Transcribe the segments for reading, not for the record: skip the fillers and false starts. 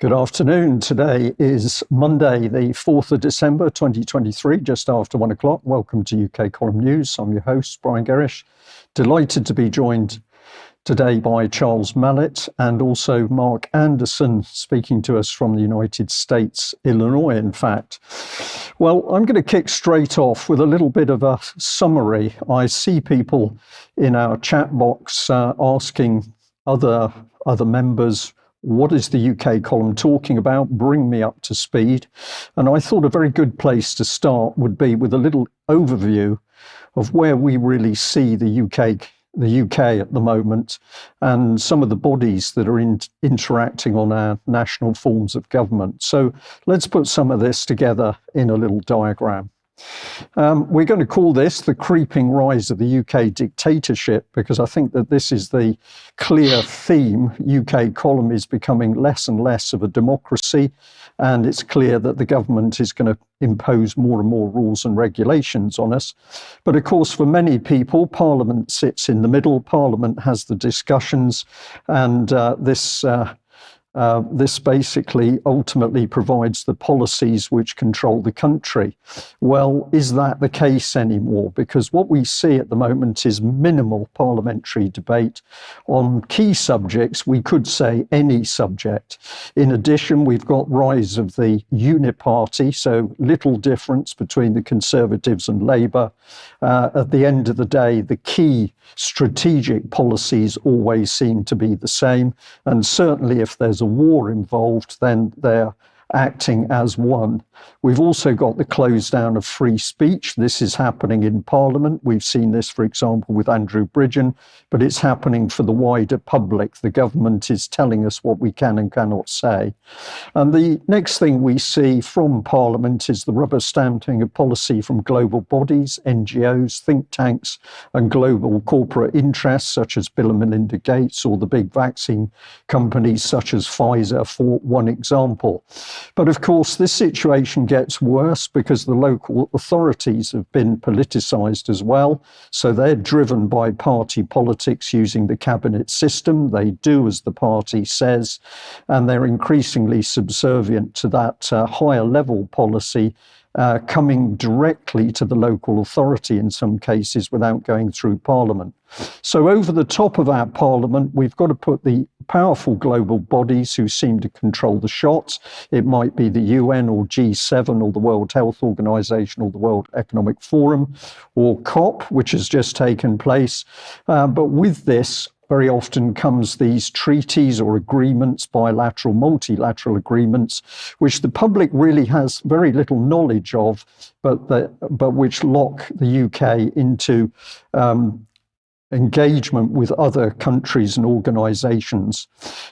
Good afternoon. Today is Monday, the 4th of December, 2023, just after 1 o'clock. Welcome to UK Column News. I'm your host, Brian Gerrish. Delighted to be joined today by Charles Malet and also Mark Anderson, speaking to us from the United States, Illinois, in fact. Well, I'm going to kick straight off with a little bit of a summary. I see people in our chat box asking other members, what is the UK column talking about? Bring me up to speed. And I thought a very good place to start would be with a little overview of where we really see the UK at the moment and some of the bodies that are interacting on our national forms of government. So let's put some of this together in a little diagram. We're going to call this the creeping rise of the UK dictatorship, because I think that this is the clear theme. UK column is becoming less and less of a democracy, and it's clear that the government is going to impose more and more rules and regulations on us. But of course, for many people, Parliament sits in the middle. Parliament has the discussions, and this basically ultimately provides the policies which control the country. Well, is that the case anymore? Because what we see at the moment is minimal parliamentary debate on key subjects, we could say any subject. In addition, we've got rise of the unit party, so little difference between the Conservatives and Labour. At the end of the day, the key strategic policies always seem to be the same, and certainly if there's a war involved, then they're acting as one. We've also got the close down of free speech. This is happening in Parliament. We've seen this, for example, with Andrew Bridgen, but it's happening for the wider public. The government is telling us what we can and cannot say. And the next thing we see from Parliament is the rubber stamping of policy from global bodies, NGOs, think tanks, and global corporate interests such as Bill and Melinda Gates or the big vaccine companies such as Pfizer, for one example. But of course, this situation gets worse because the local authorities have been politicised as well. So they're driven by party politics using the cabinet system. They do as the party says, and they're increasingly subservient to that higher level policy coming directly to the local authority in some cases without going through Parliament. So over the top of our Parliament, we've got to put the powerful global bodies who seem to control the shots. It might be the UN or G7 or the World Health Organization or the World Economic Forum or COP, which has just taken place. But with this, very often comes these treaties or agreements, bilateral, multilateral agreements, which the public really has very little knowledge of, but which lock the UK into engagement with other countries and organisations.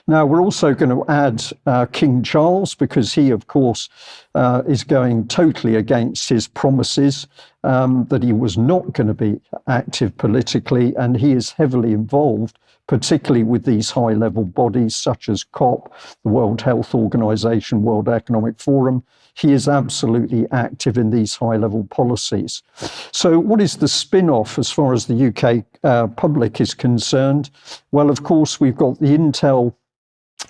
Now, we're also going to add King Charles, because he, of course, is going totally against his promises that he was not going to be active politically, and he is heavily involved, particularly with these high-level bodies such as COP, the World Health Organization, World Economic Forum. He is absolutely active in these high-level policies. So what is the spin-off as far as the UK public is concerned? Well, of course, we've got the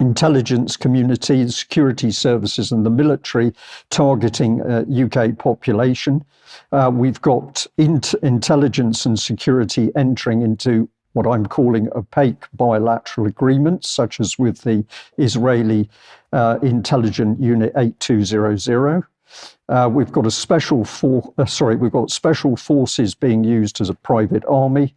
intelligence community, the security services and the military targeting UK population. We've got intelligence and security entering into what I'm calling opaque bilateral agreements, such as with the Israeli intelligence unit 8200. We've got special forces being used as a private army.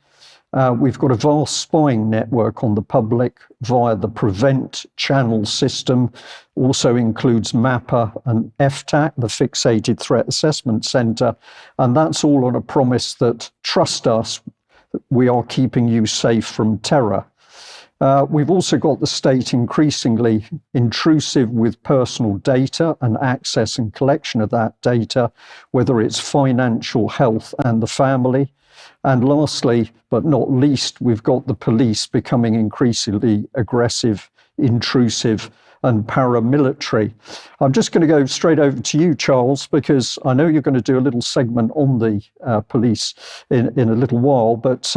We've got a vast spying network on the public via the Prevent channel system, also includes MAPA and FTAC, the Fixated Threat Assessment Centre, and that's all on a promise that, trust us, we are keeping you safe from terror. We've also got the state increasingly intrusive with personal data and access and collection of that data, whether it's financial, health and the family. And lastly, but not least, we've got the police becoming increasingly aggressive, intrusive and paramilitary. I'm just going to go straight over to you, Charles, because I know you're going to do a little segment on the police in a little while, but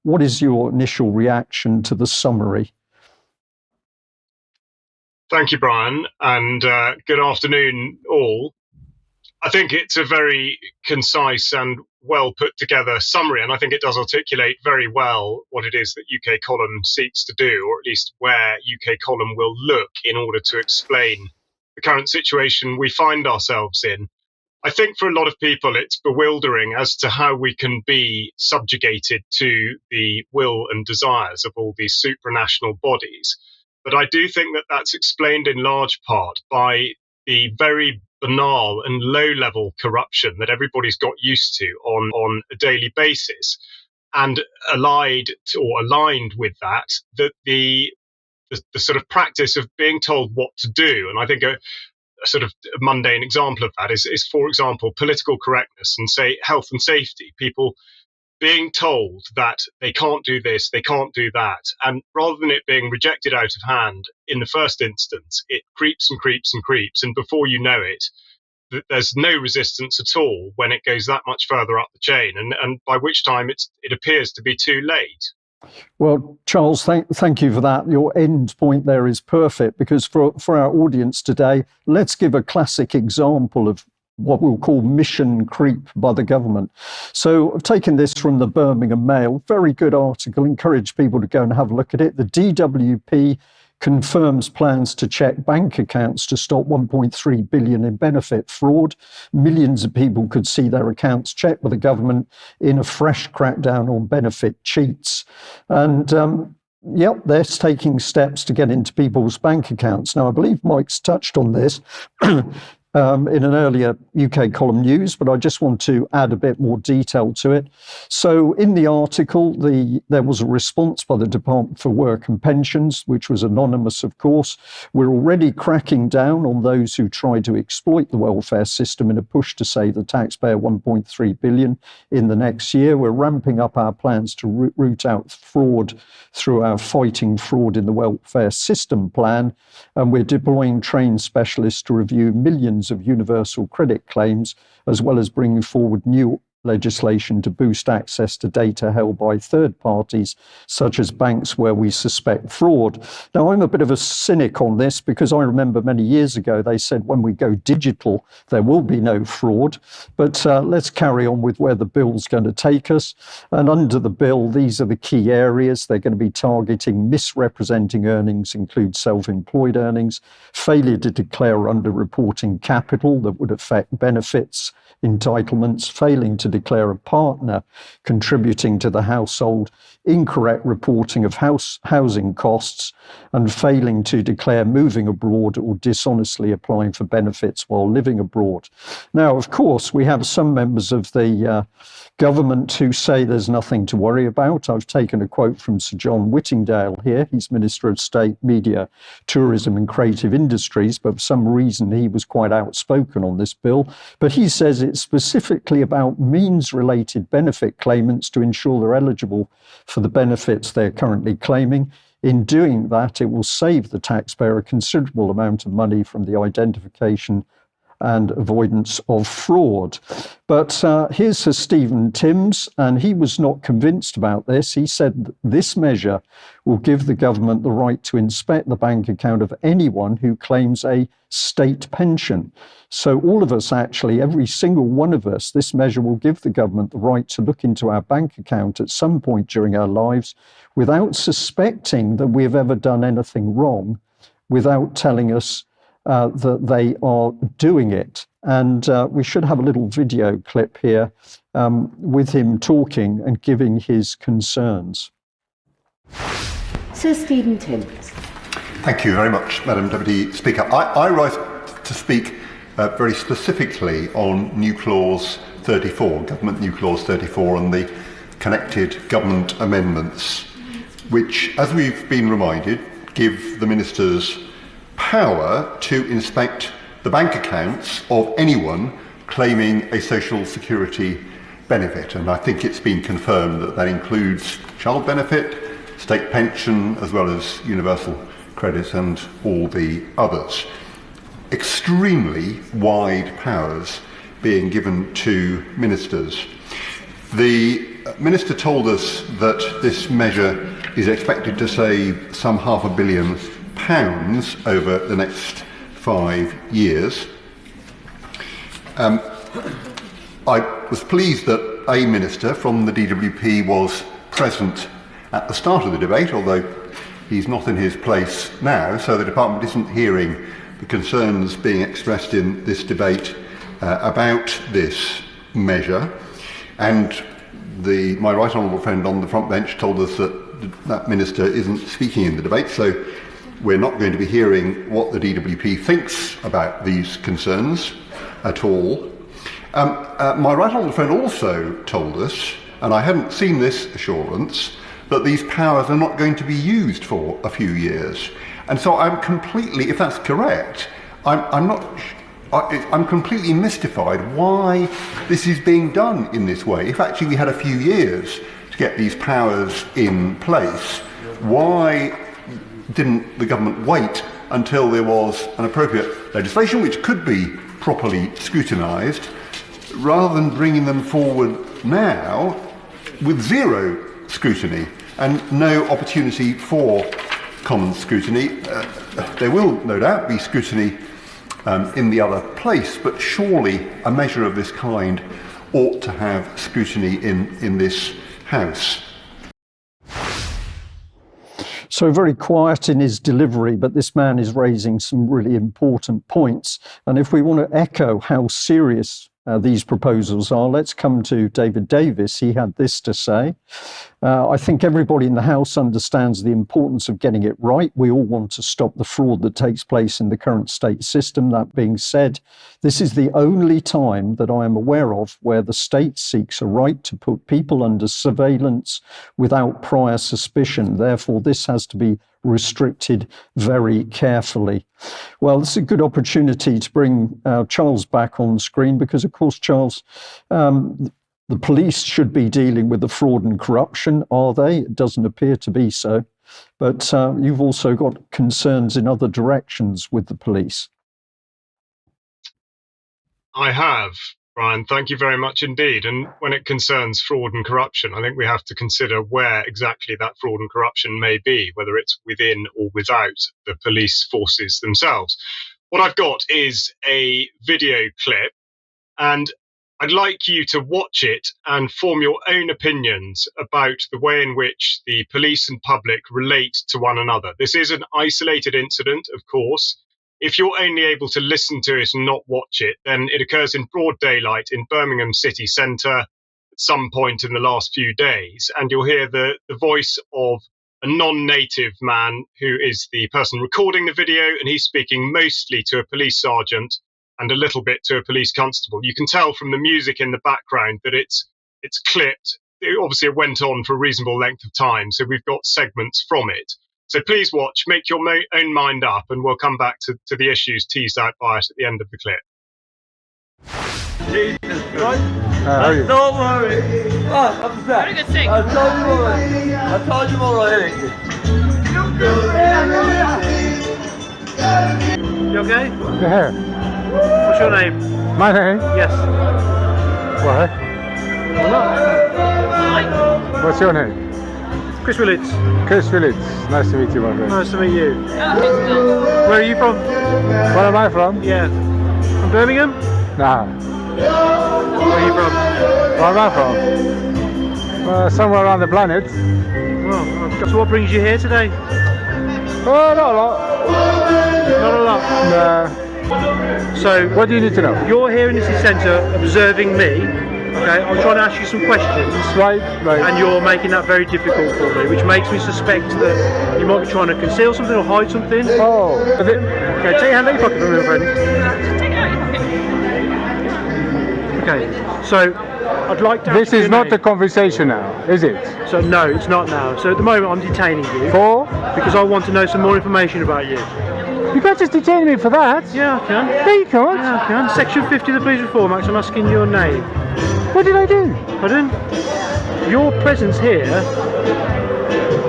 what is your initial reaction to the summary? Thank you, Brian, and good afternoon, all. I think it's a very concise and well put together summary, and I think it does articulate very well what it is that UK Column seeks to do, or at least where UK Column will look in order to explain the current situation we find ourselves in. I think for a lot of people, it's bewildering as to how we can be subjugated to the will and desires of all these supranational bodies. But I do think that that's explained in large part by the very banal and low-level corruption that everybody's got used to on a daily basis. And aligned with that, the sort of practice of being told what to do. And I think a sort of mundane example of that is, for example, political correctness and, say, health and safety. People being told that they can't do this, they can't do that. And rather than it being rejected out of hand in the first instance, it creeps and creeps and creeps. And before you know it, there's no resistance at all when it goes that much further up the chain. And by which time it appears to be too late. Well, Charles, thank you for that. Your end point there is perfect, because for our audience today, let's give a classic example of what we'll call mission creep by the government. So I've taken this from the Birmingham Mail, very good article, encourage people to go and have a look at it. The DWP confirms plans to check bank accounts to stop 1.3 billion in benefit fraud. Millions of people could see their accounts checked by the government in a fresh crackdown on benefit cheats. And yep, they're taking steps to get into people's bank accounts. Now, I believe Mike's touched on this in an earlier UK Column news, but I just want to add a bit more detail to it. So in the article, there was a response by the Department for Work and Pensions, which was anonymous, of course. We're already cracking down on those who try to exploit the welfare system in a push to save the taxpayer 1.3 billion in the next year. We're ramping up our plans to root out fraud through our Fighting Fraud in the Welfare System plan, and we're deploying trained specialists to review millions of universal credit claims, as well as bringing forward new legislation to boost access to data held by third parties, such as banks where we suspect fraud. Now, I'm a bit of a cynic on this, because I remember many years ago they said when we go digital, there will be no fraud. But let's carry on with where the bill's going to take us. And under the bill, these are the key areas. They're going to be targeting misrepresenting earnings, include self-employed earnings, failure to declare underreporting capital that would affect benefits, entitlements, failing to declare a partner contributing to the household, incorrect reporting of housing costs, and failing to declare moving abroad or dishonestly applying for benefits while living abroad. Now, of course, we have some members of the government who say there's nothing to worry about. I've taken a quote from Sir John Whittingdale here. He's Minister of State, Media, Tourism and Creative Industries, but for some reason he was quite outspoken on this bill. But he says it's specifically about means-related benefit claimants to ensure they're eligible for the benefits they're currently claiming. In doing that, it will save the taxpayer a considerable amount of money from the identification and avoidance of fraud. But here's Sir Stephen Timms, and he was not convinced about this. He said this measure will give the government the right to inspect the bank account of anyone who claims a state pension. So all of us, actually, every single one of us, this measure will give the government the right to look into our bank account at some point during our lives without suspecting that we have ever done anything wrong, without telling us that they are doing it. And we should have a little video clip here with him talking and giving his concerns. Sir Stephen Timms. Thank you very much, Madam Deputy Speaker. I rise to speak very specifically on New Clause 34, Government New Clause 34, and the connected government amendments, which, as we've been reminded, give the ministers power to inspect the bank accounts of anyone claiming a social security benefit. And I think it's been confirmed that that includes child benefit, state pension, as well as universal credit and all the others. Extremely wide powers being given to ministers. The Minister told us that this measure is expected to save some £500 million over the next 5 years. I was pleased that a minister from the DWP was present at the start of the debate, although he's not in his place now, so the department isn't hearing the concerns being expressed in this debate about this measure. And my right honourable friend on the front bench told us that that minister isn't speaking in the debate, so we're not going to be hearing what the DWP thinks about these concerns at all. My right honourable friend also told us, and I hadn't seen this assurance, that these powers are not going to be used for a few years. And so I'm completely, if that's correct, I'm completely mystified why this is being done in this way. If actually we had a few years to get these powers in place, why didn't the government wait until there was an appropriate legislation which could be properly scrutinised, rather than bringing them forward now with zero scrutiny and no opportunity for common scrutiny? There will no doubt be scrutiny in the other place, but surely a measure of this kind ought to have scrutiny in this House. So very quiet in his delivery, but this man is raising some really important points. And if we want to echo how serious these proposals are, let's come to David Davis. He had this to say. I think everybody in the House understands the importance of getting it right. We all want to stop the fraud that takes place in the current state system. That being said, this is the only time that I am aware of where the state seeks a right to put people under surveillance without prior suspicion. Therefore, this has to be restricted very carefully. Well, this is a good opportunity to bring Charles back on screen because, of course, Charles, the police should be dealing with the fraud and corruption, are they? It doesn't appear to be so. But you've also got concerns in other directions with the police. I have, Brian. Thank you very much indeed. And when it concerns fraud and corruption, I think we have to consider where exactly that fraud and corruption may be, whether it's within or without the police forces themselves. What I've got is a video clip, and I'd like you to watch it and form your own opinions about the way in which the police and public relate to one another. This is an isolated incident, of course. If you're only able to listen to it and not watch it, then it occurs in broad daylight in Birmingham city centre at some point in the last few days. And you'll hear the voice of a non-native man who is the person recording the video, and he's speaking mostly to a police sergeant and a little bit to a police constable. You can tell from the music in the background that it's clipped. Obviously, it went on for a reasonable length of time, so we've got segments from it. So please watch, make your own mind up, and we'll come back to the issues teased out by it at the end of the clip. Jesus Christ. Don't worry. I'm sad. Very good thing. I told you already. I told you already. You okay? Yeah. What's your name? My name? Yes. What? What's your name? Chris Willits. Chris Willits. Nice to meet you, my friend. Nice to meet you. Where are you from? Where am I from? Yeah. From Birmingham? Nah. Where are you from? Where am I from? Somewhere around the planet. Oh, so what brings you here today? Oh, not a lot. Not a lot? Nah. So, what do you need to know? You're here in the city centre observing me. Okay, I'm trying to ask you some questions. Right. And you're making that very difficult for me, which makes me suspect that you might be trying to conceal something or hide something. Oh. Okay, take your hand out of your pocket for me, my friend. Take it out of your pocket. Okay, so I'd like to ask This is not the conversation now, is it? So no, it's not now. So at the moment I'm detaining you. For? Because I want to know some more information about you. You can't just detain me for that. Yeah, I can. No, you can't. Yeah, I can. Section 50 of the Police Reform Act, I'm asking your name. What did I do? Pardon? Your presence here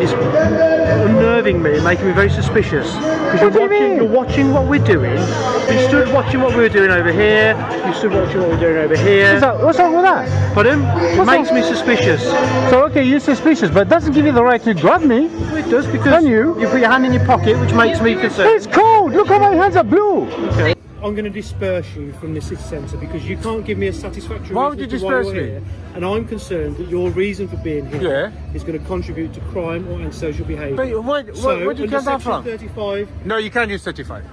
is unnerving me and making me very suspicious. Because you're watching what we're doing. You stood watching what we were doing over here. You stood watching what we're doing over here. What's wrong with that? Pardon? It makes me suspicious. So, okay, you're suspicious, but it doesn't give you the right to grab me. Well, it does, because Can you? put your hand in your pocket, which makes me concerned. It's cold. Look how my hands are blue. Okay. I'm going to disperse you from the city centre because you can't give me a satisfactory Why reason would you as to why disperse you're me? here. And I'm concerned that your reason for being here Yeah. is going to contribute to crime or antisocial behaviour. But where do you get that from? 35, No, you can't use 35.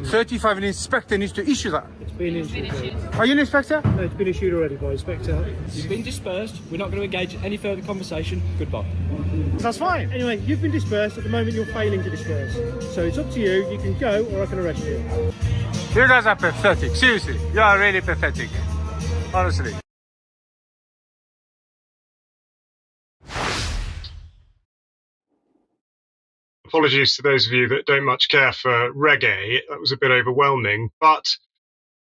35, an inspector needs to issue that. it's been issued. Are you an inspector? No, it's been issued already by Inspector. You've been dispersed. We're not going to engage in any further conversation. Goodbye. That's fine. Anyway, you've been dispersed. At the moment, you're failing to disperse. So it's up to you. You can go or I can arrest you. You guys are pathetic. Seriously, you are really pathetic. Honestly. Apologies to those of you that don't much care for reggae. That was a bit overwhelming, but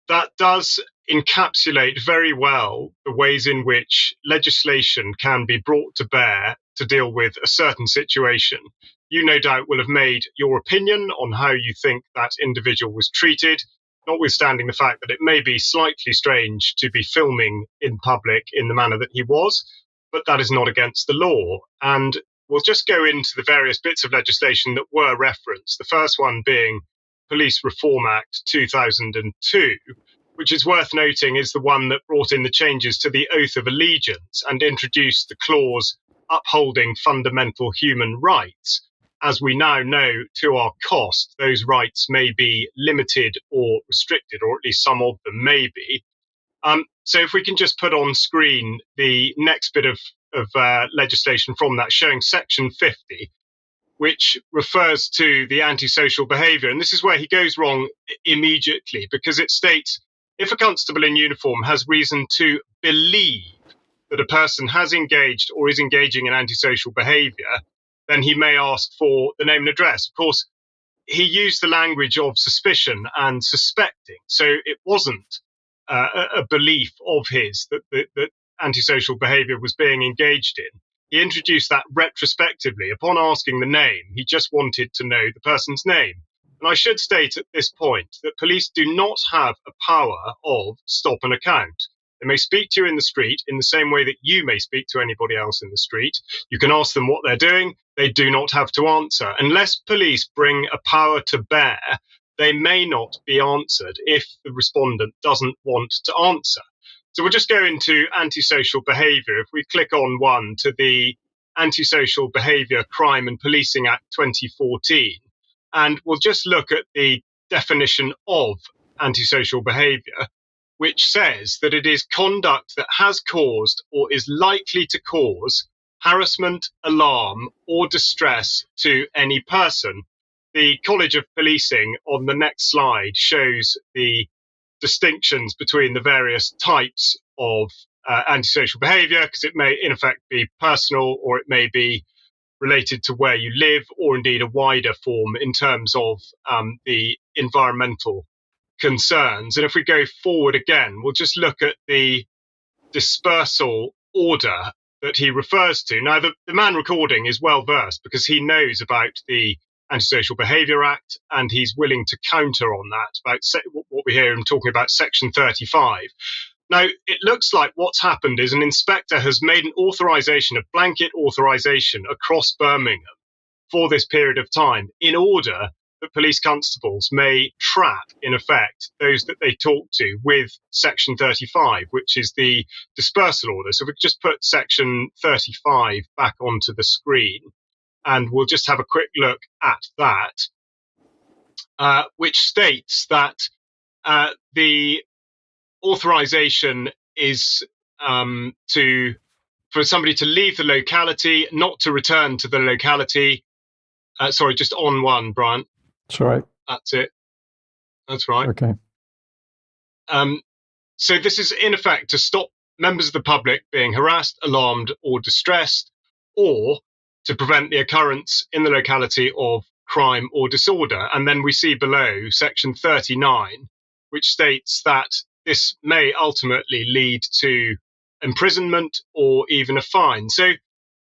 that does encapsulate very well the ways in which legislation can be brought to bear to deal with a certain situation. You no doubt will have made your opinion on how you think that individual was treated, notwithstanding the fact that it may be slightly strange to be filming in public in the manner that he was, but that is not against the law. And we'll just go into the various bits of legislation that were referenced. The first one being Police Reform Act 2002, which is worth noting is the one that brought in the changes to the Oath of Allegiance and introduced the clause upholding fundamental human rights. As we now know, to our cost, those rights may be limited or restricted, or at least some of them may be. So if we can just put on screen the next bit of legislation from that, showing Section 50, which refers to the antisocial behaviour. And this is where he goes wrong immediately, because it states, if a constable in uniform has reason to believe that a person has engaged or is engaging in antisocial behaviour, then he may ask for the name and address. Of course, he used the language of suspicion and suspecting. So it wasn't a belief of his that antisocial behaviour was being engaged in. He introduced that retrospectively. Upon asking the name, he just wanted to know the person's name. And I should state at this point that police do not have a power of stop an account. They may speak to you in the street in the same way that you may speak to anybody else in the street. You can ask them what they're doing. They do not have to answer. Unless police bring a power to bear, they may not be answered if the respondent doesn't want to answer. So we'll just go into antisocial behaviour. If we click on one to the Antisocial Behaviour, Crime and Policing Act 2014, and we'll just look at the definition of antisocial behaviour, which says that it is conduct that has caused or is likely to cause harassment, alarm, or distress to any person. The College of Policing on the next slide shows the distinctions between the various types of antisocial behaviour, because it may in effect be personal, or it may be related to where you live, or indeed a wider form in terms of the environmental concerns. And if we go forward again, we'll just look at the dispersal order that he refers to. Now, the man recording is well versed because he knows about the Antisocial Behaviour Act, and he's willing to counter on that, about what we hear him talking about Section 35. Now, it looks like what's happened is an inspector has made an authorisation, a blanket authorisation across Birmingham for this period of time in order that police constables may trap, in effect, those that they talk to with Section 35, which is the dispersal order. So we just put Section 35 back onto the screen, and we'll just have a quick look at that, which states that the authorization is for somebody to leave the locality, not to return to the locality. Sorry, just on one, Brian. That's right. That's it. That's right. Okay. So this is in effect to stop members of the public being harassed, alarmed, or distressed, or to prevent the occurrence in the locality of crime or disorder. And then we see below Section 39, which states that this may ultimately lead to imprisonment or even a fine. So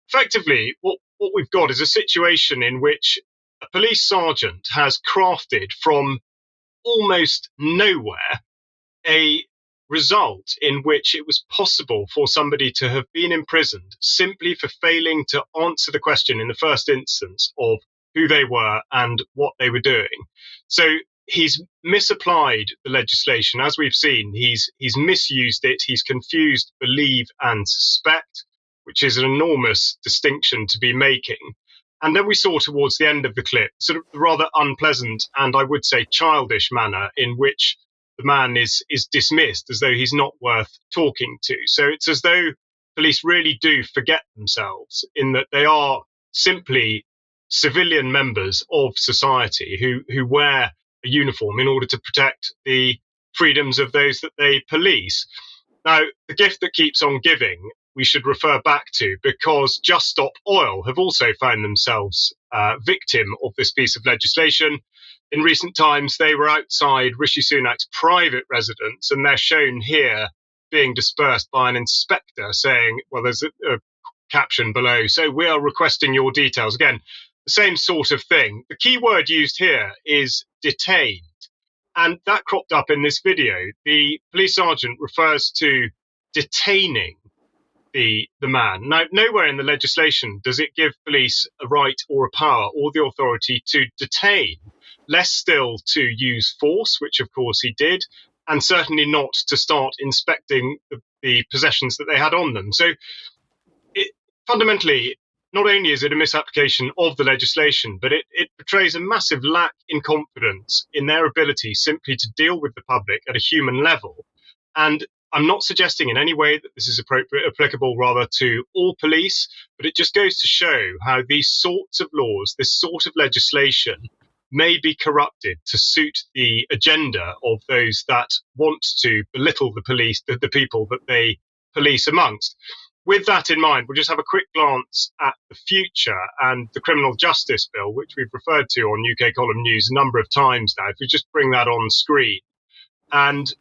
effectively, what what we've got is a situation in which a police sergeant has crafted from almost nowhere a result in which it was possible for somebody to have been imprisoned simply for failing to answer the question in the first instance of who they were and what they were doing. So he's misapplied the legislation, as we've seen. He's misused it. He's confused believe and suspect, which is an enormous distinction to be making. And then we saw towards the end of the clip sort of the rather unpleasant and I would say childish manner in which the man is dismissed as though he's not worth talking to. So it's as though police really do forget themselves in that they are simply civilian members of society who wear a uniform in order to protect the freedoms of those that they police. Now, the gift that keeps on giving, we should refer back to, because Just Stop Oil have also found themselves victim of this piece of legislation. In recent times, they were outside Rishi Sunak's private residence, and they're shown here being dispersed by an inspector saying, well, there's a caption below, so we are requesting your details. Again, the same sort of thing. The key word used here is detained. And that cropped up in this video. The police sergeant refers to detaining the man. Now, nowhere in the legislation does it give police a right or a power or the authority to detain, less still to use force, which of course he did, and certainly not to start inspecting the possessions that they had on them. So fundamentally, not only is it a misapplication of the legislation, but it portrays a massive lack in confidence in their ability simply to deal with the public at a human level. And I'm not suggesting in any way that this is applicable rather to all police, but it just goes to show how these sorts of laws, this sort of legislation, may be corrupted to suit the agenda of those that want to belittle the police, the people that they police amongst. With that in mind, we'll just have a quick glance at the future and the criminal justice bill, which we've referred to on UK Column News a number of times now. If we just bring that on screen. And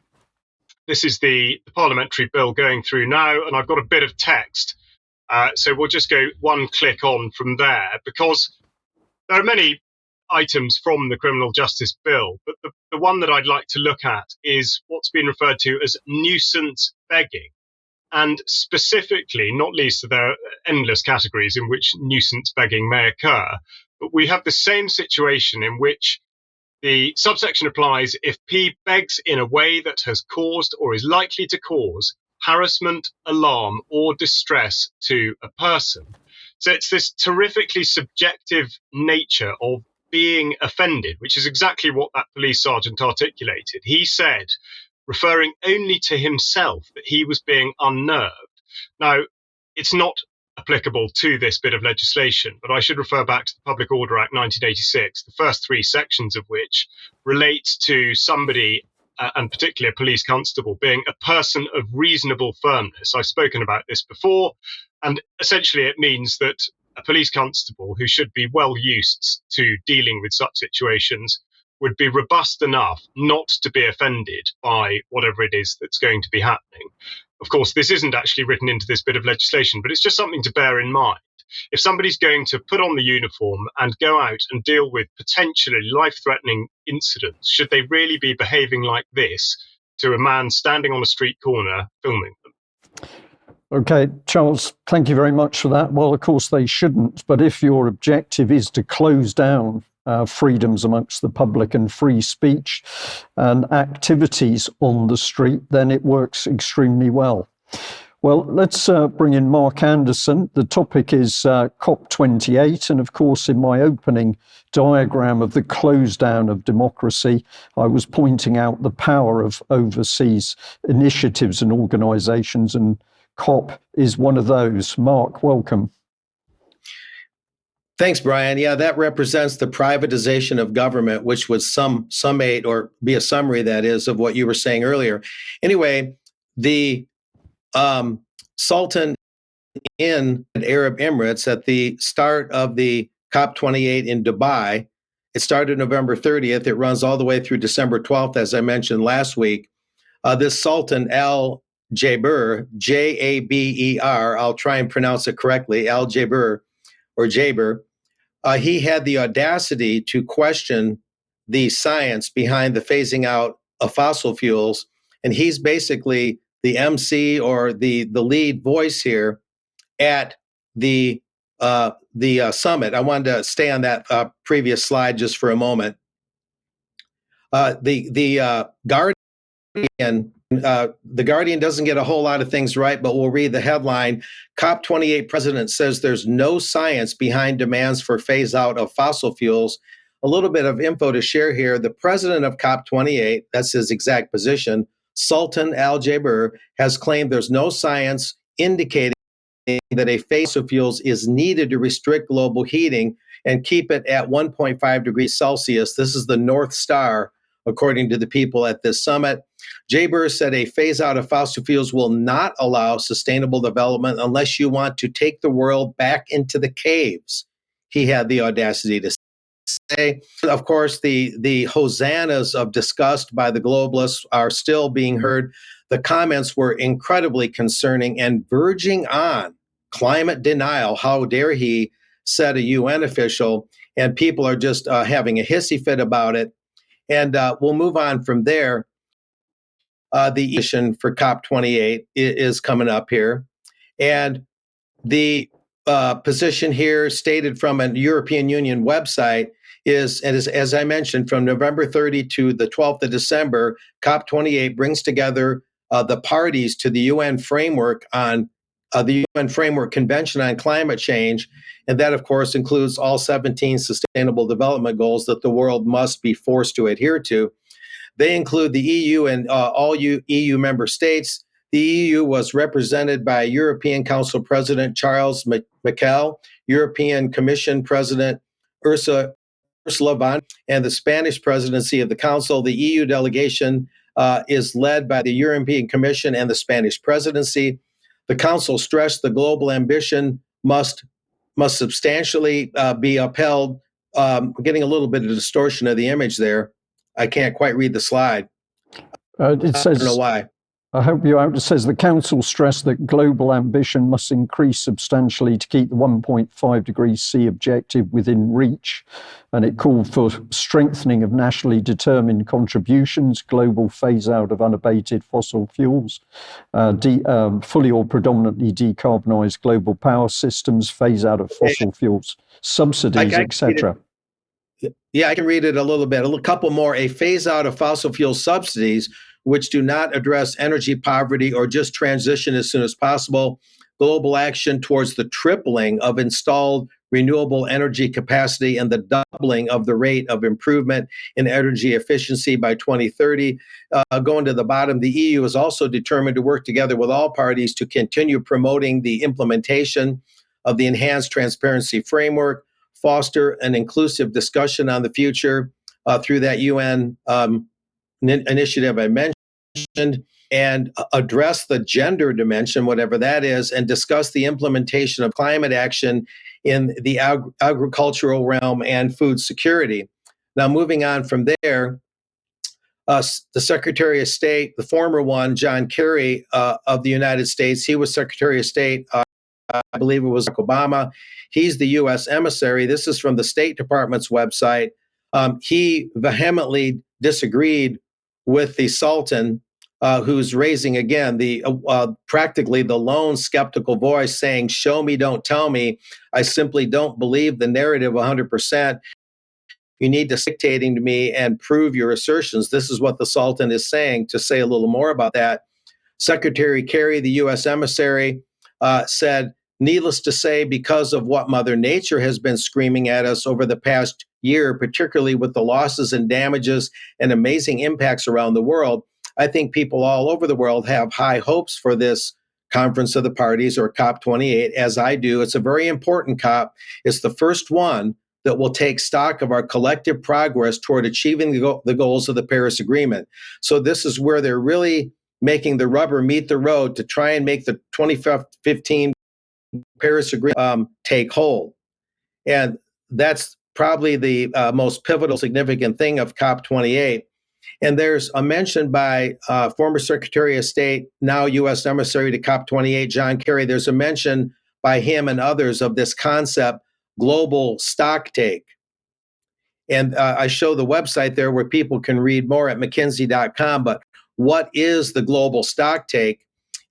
this is the parliamentary bill going through now, and I've got a bit of text. So we'll just go one click on from there, because there are many items from the criminal justice bill, but the one that I'd like to look at is what's been referred to as nuisance begging. And specifically, not least, there are endless categories in which nuisance begging may occur, but we have the same situation in which the subsection applies if P begs in a way that has caused or is likely to cause harassment, alarm, or distress to a person. So it's this terrifically subjective nature of being offended, which is exactly what that police sergeant articulated. He said, referring only to himself, that he was being unnerved. Now, it's not applicable to this bit of legislation, but I should refer back to the Public Order Act 1986, the first three sections of which relate to somebody, and particularly a police constable, being a person of reasonable firmness. I've spoken about this before, and essentially it means that a police constable who should be well used to dealing with such situations would be robust enough not to be offended by whatever it is that's going to be happening. Of course, this isn't actually written into this bit of legislation, but it's just something to bear in mind. If somebody's going to put on the uniform and go out and deal with potentially life-threatening incidents, should they really be behaving like this to a man standing on a street corner filming them? Okay, Charles, thank you very much for that. Well, of course, they shouldn't, but if your objective is to close down freedoms amongst the public and free speech and activities on the street, then it works extremely well. Well, let's bring in Mark Anderson. The topic is COP28, and of course, in my opening diagram of the close down of democracy, I was pointing out the power of overseas initiatives and organisations, and COP is one of those. Mark, welcome. Thanks, Brian. Yeah, that represents the privatization of government, which would summate or be a summary, that is, of what you were saying earlier. Anyway, the Sultan in the Arab Emirates at the start of the COP28 in Dubai, it started November 30th. It runs all the way through December 12th, as I mentioned last week. This Sultan Al Jaber, Jaber, I'll try and pronounce it correctly, Al Jaber, or Jaber, he had the audacity to question the science behind the phasing out of fossil fuels. And he's basically the MC or the lead voice here at the summit. I wanted to stay on that previous slide just for a moment. The Guardian. The Guardian doesn't get a whole lot of things right, but we'll read the headline. COP28 president says there's no science behind demands for phase out of fossil fuels. A little bit of info to share here. The president of COP28, that's his exact position, Sultan Al Jaber, has claimed there's no science indicating that a phase of fuels is needed to restrict global heating and keep it at 1.5 degrees Celsius. This is the North Star, according to the people at this summit. Jaber said a phase out of fossil fuels will not allow sustainable development unless you want to take the world back into the caves, he had the audacity to say. Of course, the hosannas of disgust by the globalists are still being heard. The comments were incredibly concerning and verging on climate denial. How dare he, said a UN official, and people are just having a hissy fit about it. And we'll move on from there. The mission for COP28 is coming up here. And the position here stated from a European Union website is, as I mentioned, from November 30 to the 12th of December, COP28 brings together the parties to the UN framework on the UN Framework Convention on Climate Change. And that, of course, includes all 17 Sustainable Development Goals that the world must be forced to adhere to. They include the EU and all EU member states. The EU was represented by European Council President Charles Michel, European Commission President Ursula von der Leyen, and the Spanish presidency of the Council. The EU delegation is led by the European Commission and the Spanish presidency. The Council stressed the global ambition must substantially be upheld. We're getting a little bit of distortion of the image there. I can't quite read the slide. It says, I don't know why. I hope you're out. It says the Council stressed that global ambition must increase substantially to keep the 1.5 degrees C objective within reach. And it called for strengthening of nationally determined contributions, global phase out of unabated fossil fuels, fully or predominantly decarbonized global power systems, phase out of fossil fuels, subsidies, etc. Yeah, I can read it a little bit. A couple more. A phase out of fossil fuel subsidies, which do not address energy poverty or just transition as soon as possible. Global action towards the tripling of installed renewable energy capacity and the doubling of the rate of improvement in energy efficiency by 2030. Going to the bottom, the EU is also determined to work together with all parties to continue promoting the implementation of the enhanced transparency framework, foster an inclusive discussion on the future through that UN initiative I mentioned, and address the gender dimension, whatever that is, and discuss the implementation of climate action in the agricultural realm and food security. Now, moving on from there, the Secretary of State, the former one, John Kerry of the United States, he was Secretary of State, I believe it was Obama. He's the U.S. emissary. This is from the State Department's website. He vehemently disagreed with the Sultan, who's raising, again, the practically the lone skeptical voice saying, show me, don't tell me. I simply don't believe the narrative 100%. You need to dictating to me and prove your assertions. This is what the Sultan is saying. To say a little more about that, Secretary Kerry, the U.S. emissary, said, needless to say, because of what Mother Nature has been screaming at us over the past year, particularly with the losses and damages and amazing impacts around the world, I think people all over the world have high hopes for this Conference of the Parties, or COP28, as I do. It's a very important COP. It's the first one that will take stock of our collective progress toward achieving the goals of the Paris Agreement. So this is where they're really making the rubber meet the road to try and make the 2015 Paris Agreement take hold. And that's probably the most pivotal, significant thing of COP28. And there's a mention by former Secretary of State, now U.S. emissary to COP28, John Kerry. There's a mention by him and others of this concept global stocktake. And I show the website there where people can read more at mckinsey.com. But what is the global stocktake?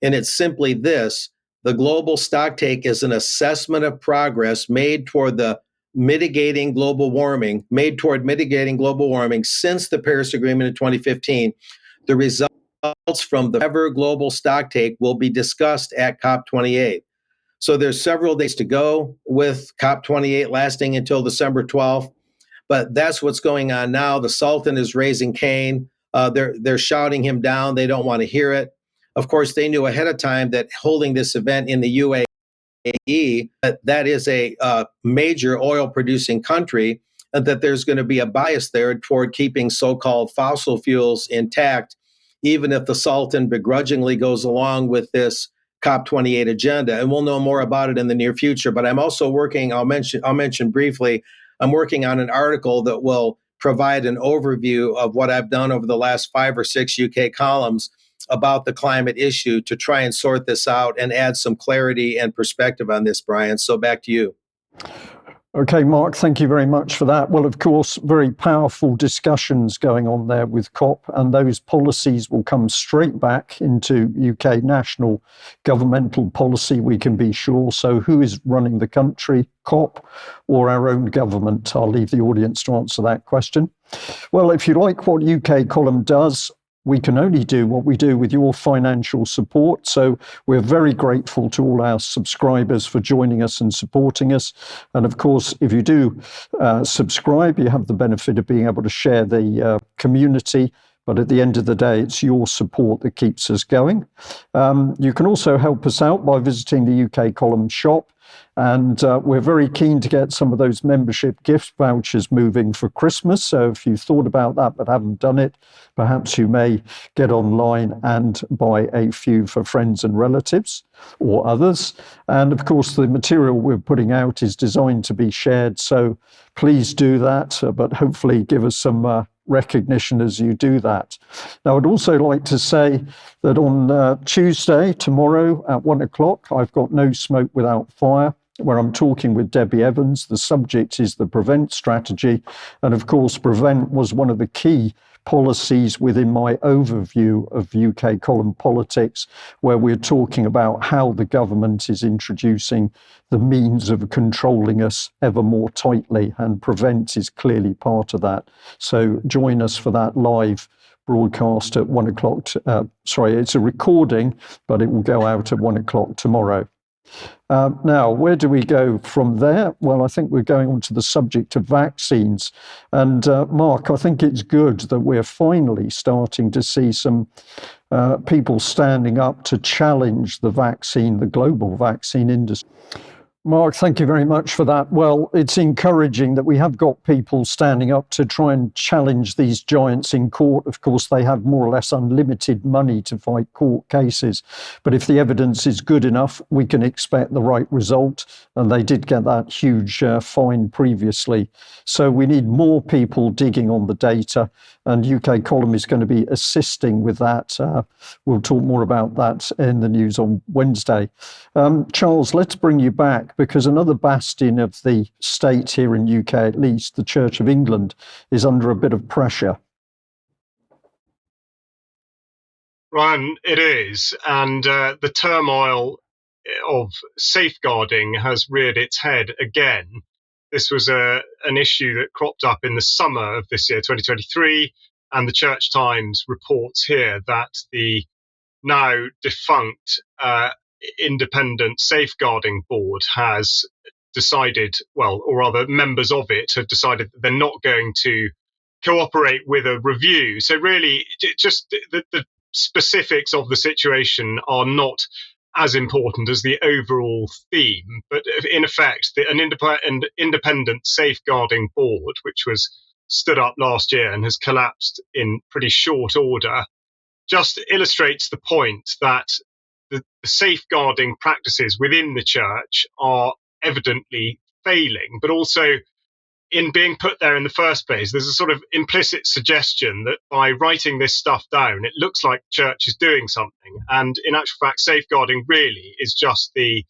And it's simply this. The global stocktake is an assessment of progress made toward mitigating global warming since the Paris Agreement in 2015. The results from the ever global stocktake will be discussed at COP28. So there's several days to go with COP28 lasting until December 12th. But that's what's going on now. The Sultan is raising Cain. They're shouting him down. They don't want to hear it. Of course, they knew ahead of time that holding this event in the UAE, that is a major oil-producing country, and that there's going to be a bias there toward keeping so-called fossil fuels intact, even if the Sultan begrudgingly goes along with this COP28 agenda. And we'll know more about it in the near future. But I'm also working, I'll mention briefly, I'm working on an article that will provide an overview of what I've done over the last 5 or 6 UK columns about the climate issue to try and sort this out and add some clarity and perspective on this, Brian. So back to you. Okay, Mark, thank you very much for that. Well, of course, very powerful discussions going on there with COP, and those policies will come straight back into UK national governmental policy, we can be sure. So who is running the country, COP or our own government? I'll leave the audience to answer that question. Well, if you like what UK Column does, we can only do what we do with your financial support. So we're very grateful to all our subscribers for joining us and supporting us. And of course, if you do subscribe, you have the benefit of being able to share the community. But at the end of the day, it's your support that keeps us going. You can also help us out by visiting the UK Column shop. And we're very keen to get some of those membership gift vouchers moving for Christmas. So if you've thought about that but haven't done it, perhaps you may get online and buy a few for friends and relatives or others. And of course, the material we're putting out is designed to be shared. So please do that, but hopefully give us some recognition as you do that. Now, I'd also like to say that on Tuesday, tomorrow at 1 o'clock, I've got No Smoke Without Fire, where I'm talking with Debbie Evans. The subject is the PREVENT strategy. And of course, PREVENT was one of the key policies within my overview of UK Column politics, where we're talking about how the government is introducing the means of controlling us ever more tightly, and PREVENT is clearly part of that. So join us for that live broadcast at 1 o'clock. It's a recording, but it will go out at 1 o'clock tomorrow. Now, where do we go from there? Well, I think we're going on to the subject of vaccines. And Mark, I think it's good that we're finally starting to see some people standing up to challenge the global vaccine industry. Mark, thank you very much for that. Well, it's encouraging that we have got people standing up to try and challenge these giants in court. Of course, they have more or less unlimited money to fight court cases. But if the evidence is good enough, we can expect the right result. And they did get that huge fine previously. So we need more people digging on the data. And UK Column is going to be assisting with that. We'll talk more about that in the news on Wednesday. Charles, let's bring you back, because another bastion of the state here in UK, at least, the Church of England, is under a bit of pressure. Ryan, it is. And the turmoil of safeguarding has reared its head again. This was an issue that cropped up in the summer of this year, 2023, and the Church Times reports here that the now defunct independent safeguarding board has decided, or rather members of it have decided that they're not going to cooperate with a review. So really, just the specifics of the situation are not as important as the overall theme. But in effect, an independent safeguarding board, which was stood up last year and has collapsed in pretty short order, just illustrates the point that the safeguarding practices within the church are evidently failing, but also in being put there in the first place, there's a sort of implicit suggestion that by writing this stuff down, it looks like church is doing something. And in actual fact, safeguarding really is just the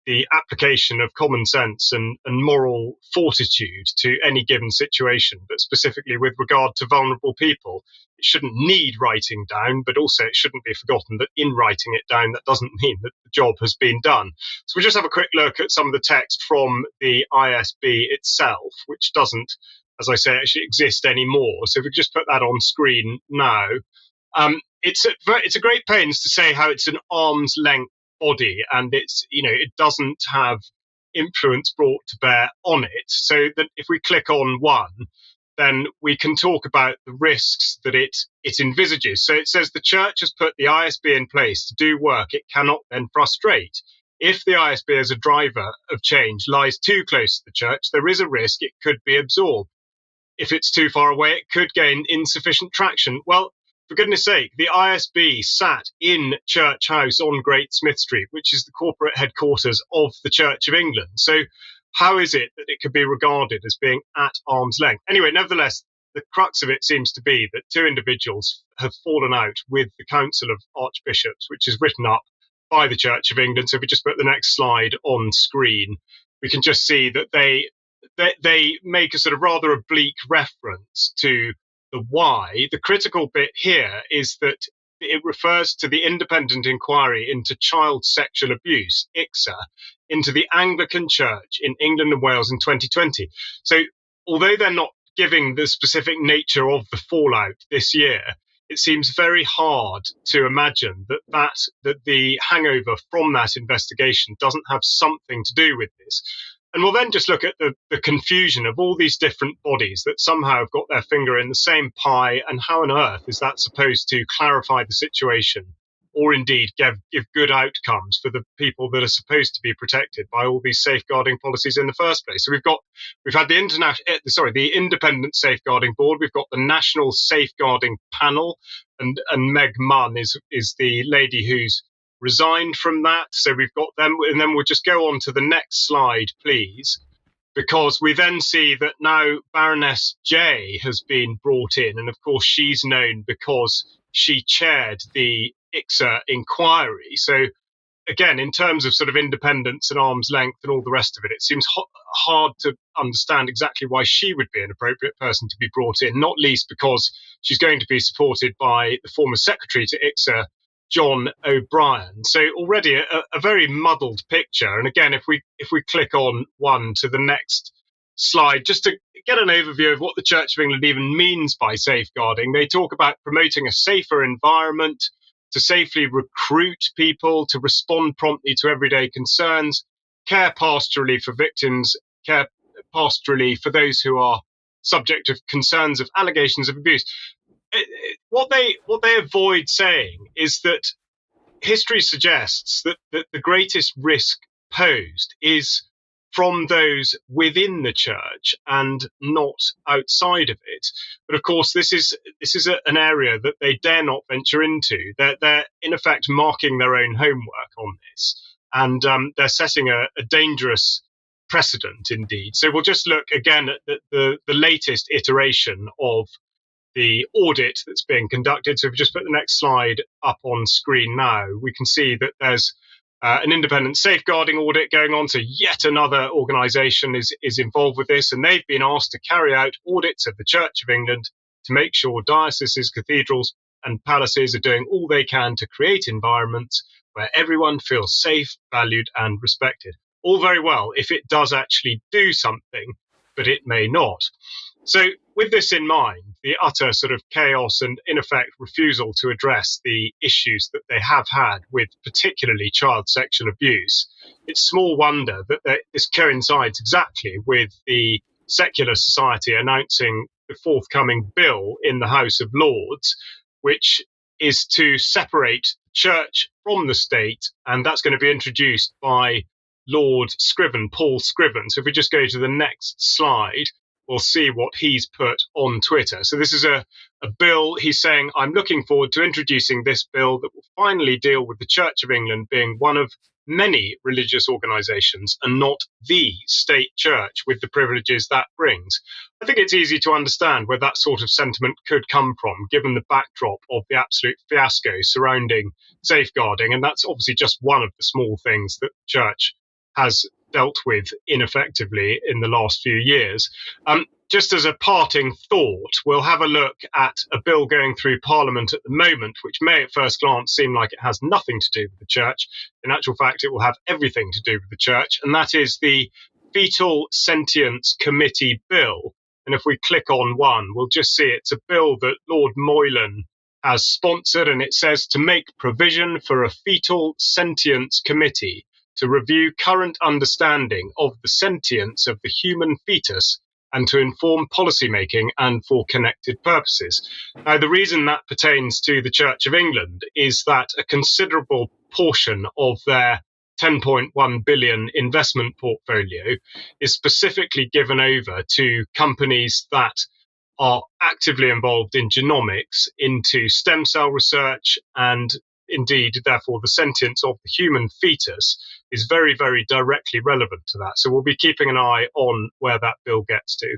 the application of common sense and moral fortitude to any given situation, but specifically with regard to vulnerable people. It shouldn't need writing down, but also it shouldn't be forgotten that in writing it down, that doesn't mean that the job has been done. So we'll just have a quick look at some of the text from the ISB itself, which doesn't, as I say, actually exist anymore. So if we just put that on screen now, it's a great pains to say how it's an arm's length body, and it doesn't have influence brought to bear on it. So that if we click on one, then we can talk about the risks that it envisages. So it says the church has put the ISB in place to do work it cannot then frustrate. If the ISB as a driver of change lies too close to the church, there is a risk it could be absorbed. If it's too far away, it could gain insufficient traction. Well, for goodness sake, the ISB sat in Church House on Great Smith Street, which is the corporate headquarters of the Church of England. So how is it that it could be regarded as being at arm's length? Anyway, nevertheless, the crux of it seems to be that two individuals have fallen out with the Council of Archbishops, which is written up by the Church of England. So if we just put the next slide on screen, we can just see that they make a sort of rather oblique reference to the why. The critical bit here is that it refers to the independent inquiry into child sexual abuse, ICSA, into the Anglican Church in England and Wales in 2020. So although they're not giving the specific nature of the fallout this year, it seems very hard to imagine that the hangover from that investigation doesn't have something to do with this. And we'll then just look at the confusion of all these different bodies that somehow have got their finger in the same pie, and how on earth is that supposed to clarify the situation or indeed give good outcomes for the people that are supposed to be protected by all these safeguarding policies in the first place. So we've had the Independent Safeguarding Board, we've got the National Safeguarding Panel, and Meg Munn is the lady who's resigned from that. So we've got them, and then we'll just go on to the next slide, please, because we then see that now Baroness J has been brought in, and of course she's known because she chaired the ICSA inquiry. So again, in terms of sort of independence and arm's length and all the rest of it, it seems hard to understand exactly why she would be an appropriate person to be brought in, not least because she's going to be supported by the former secretary to ICSA, John O'Brien. So already a very muddled picture. And again, if we click on one to the next slide, just to get an overview of what the Church of England even means by safeguarding, they talk about promoting a safer environment, to safely recruit people, to respond promptly to everyday concerns, care pastorally for victims, care pastorally for those who are subject of concerns of allegations of abuse. What they avoid saying is that history suggests that the greatest risk posed is from those within the church and not outside of it. But of course, this is an area that they dare not venture into. They're in effect marking their own homework on this, and they're setting a dangerous precedent indeed. So we'll just look again at the latest iteration of the audit that's being conducted. So if we just put the next slide up on screen now, we can see that there's an independent safeguarding audit going on. So yet another organisation is involved with this, and they've been asked to carry out audits of the Church of England to make sure dioceses, cathedrals and palaces are doing all they can to create environments where everyone feels safe, valued and respected. All very well if it does actually do something, but it may not. So with this in mind, the utter sort of chaos and, in effect, refusal to address the issues that they have had with particularly child sexual abuse, it's small wonder that this coincides exactly with the secular society announcing the forthcoming bill in the House of Lords, which is to separate church from the state, and that's going to be introduced by Lord Scriven, Paul Scriven. So if we just go to the next slide, we'll see what he's put on Twitter. So this is a bill. He's saying, I'm looking forward to introducing this bill that will finally deal with the Church of England being one of many religious organisations and not the state church with the privileges that brings. I think it's easy to understand where that sort of sentiment could come from, given the backdrop of the absolute fiasco surrounding safeguarding. And that's obviously just one of the small things that the church has dealt with ineffectively in the last few years. Just as a parting thought, we'll have a look at a bill going through Parliament at the moment, which may at first glance seem like it has nothing to do with the church. In actual fact, it will have everything to do with the church, and that is the Fetal Sentience Committee Bill. And if we click on one, we'll just see it's a bill that Lord Moylan has sponsored, and it says to make provision for a Fetal Sentience Committee to review current understanding of the sentience of the human fetus and to inform policymaking and for connected purposes. Now, the reason that pertains to the Church of England is that a considerable portion of their 10.1 billion investment portfolio is specifically given over to companies that are actively involved in genomics, into stem cell research, and indeed, therefore, the sentience of the human fetus is very, very directly relevant to that. So we'll be keeping an eye on where that bill gets to.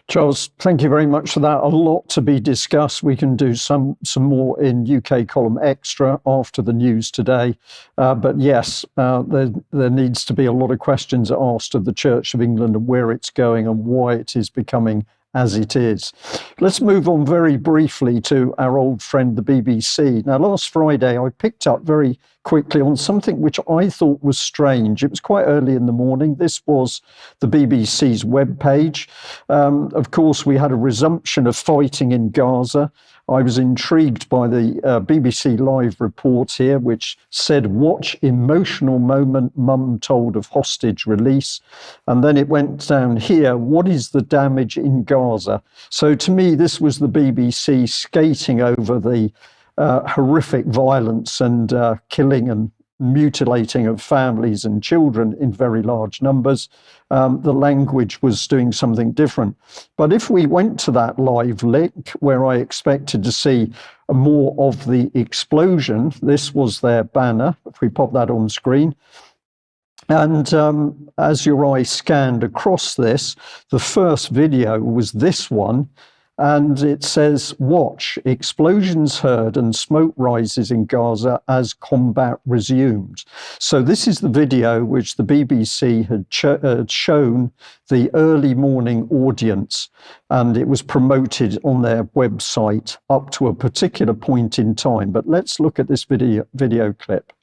Charles, thank you very much for that. A lot to be discussed. We can do some more in UK Column Extra after the news today. But yes, there needs to be a lot of questions asked of the Church of England and where it's going and why it is becoming as it is. Let's move on very briefly to our old friend, the BBC. Now, last Friday, I picked up very quickly on something which I thought was strange. It was quite early in the morning. This was the BBC's webpage. Of course, we had a resumption of fighting in Gaza. I was intrigued by the BBC Live report here, which said, "Watch emotional moment, mum told of hostage release." And then it went down here, "What is the damage in Gaza?" So to me, this was the BBC skating over the horrific violence and killing and mutilating of families and children in very large numbers. The language was doing something different. But if we went to that live link where I expected to see more of the explosion, this was their banner. If we pop that on screen. And as your eye scanned across this, the first video was this one. And it says, "Watch, explosions heard and smoke rises in Gaza as combat resumed." So this is the video which the BBC had shown the early morning audience, and it was promoted on their website up to a particular point in time. But let's look at this video clip.